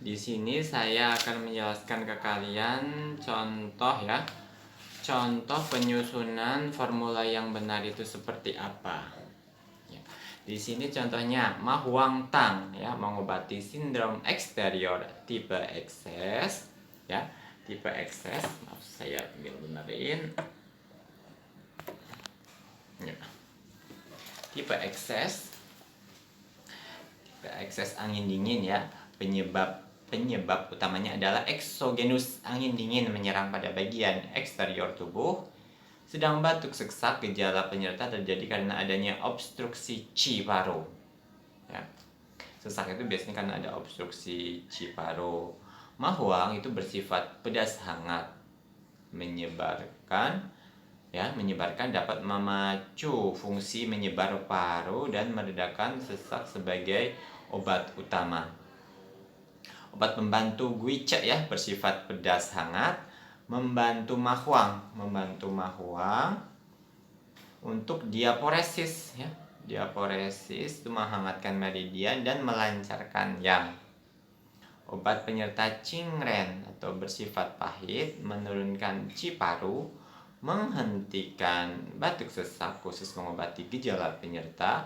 Di sini saya akan menjelaskan ke kalian contoh ya. Contoh penyusunan formula yang benar itu seperti apa. Ya. Di sini contohnya Ma Huang Tang ya, mengobati sindrom eksterior tipe ekses ya. Tipe ekses, maaf saya benerin. Ya. Tipe ekses angin dingin ya. Penyebab utamanya adalah eksogenus, angin dingin menyerang pada bagian eksterior tubuh. Sedang batuk sesak, gejala penyerta terjadi karena adanya obstruksi Qi-paru. Ya. Sesak itu biasanya karena ada obstruksi Qi-paru. Ma Huang itu bersifat pedas hangat, menyebarkan dapat memacu fungsi menyebar paru dan meredakan sesak sebagai obat utama. Obat pembantu Guice ya, bersifat pedas hangat, membantu Ma Huang untuk diaporesis ya. Diaporesis itu menghangatkan meridian dan melancarkan yang. Obat penyerta Qingren atau bersifat pahit, menurunkan Qi-paru, menghentikan batuk sesak khusus mengobati gejala penyerta.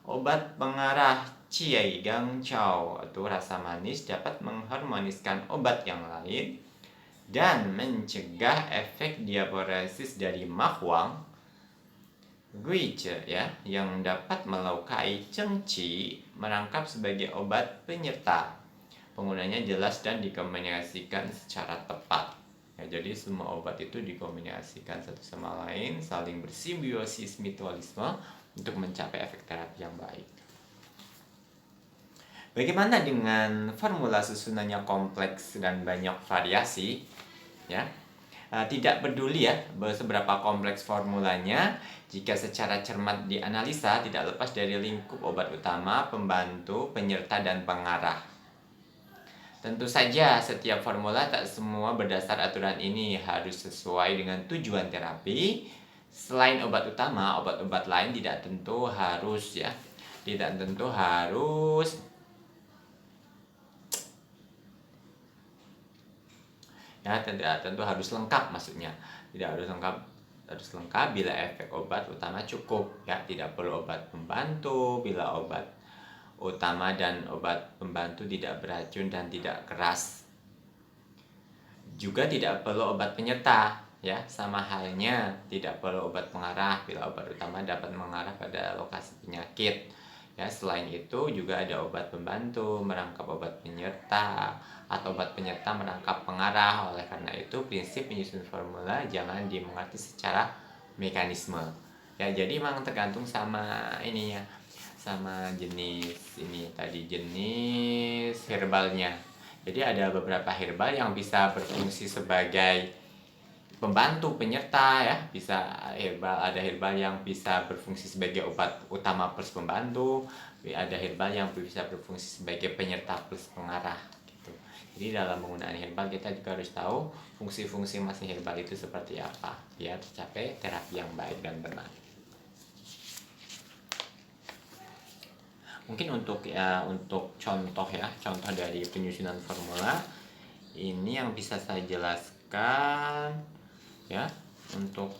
Obat pengarah Ciai Gang Chao atau rasa manis dapat mengharmoniskan obat yang lain dan mencegah efek diaporesis dari Ma Huang. Guice ya, yang dapat melukai Cengci, merangkap sebagai obat penyerta. Penggunanya jelas dan dikombinasikan secara tepat. Ya, jadi semua obat itu dikombinasikan satu sama lain, saling bersimbiosis mutualisme untuk mencapai efek terapi yang baik. Bagaimana dengan formula susunannya kompleks dan banyak variasi? Ya, tidak peduli ya seberapa kompleks formulanya, jika secara cermat dianalisa tidak lepas dari lingkup obat utama, pembantu, penyerta, dan pengarah. Tentu saja setiap formula tak semua berdasar aturan ini harus sesuai dengan tujuan terapi. Selain obat utama, obat-obat lain tidak tentu harus lengkap maksudnya. Tidak harus lengkap bila efek obat utama cukup ya. Tidak perlu obat pembantu bila obat utama dan obat pembantu tidak beracun dan tidak keras. Juga tidak perlu obat penyerta ya, sama halnya tidak perlu obat pengarah bila obat utama dapat mengarah pada lokasi penyakit. Ya, selain itu juga ada obat pembantu merangkap obat penyerta atau obat penyerta merangkap pengarah. Oleh karena itu prinsip penyusunan formula jangan dimengerti secara mekanisme. Ya, jadi memang tergantung sama ininya, sama jenis herbalnya. Jadi ada beberapa herbal yang bisa berfungsi sebagai pembantu penyerta ya, ada herbal yang bisa berfungsi sebagai obat utama plus pembantu, ada herbal yang bisa berfungsi sebagai penyerta plus pengarah gitu. Jadi dalam penggunaan herbal kita juga harus tahu fungsi-fungsi masing herbal itu seperti apa biar tercapai terapi yang baik dan benar. Mungkin untuk contoh dari penyusunan formula ini yang bisa saya jelaskan ya. Untuk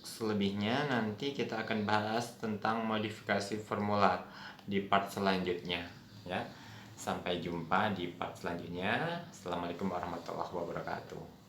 selebihnya nanti kita akan bahas tentang modifikasi formula di part selanjutnya ya. Sampai jumpa di part selanjutnya. Assalamualaikum warahmatullahi wabarakatuh.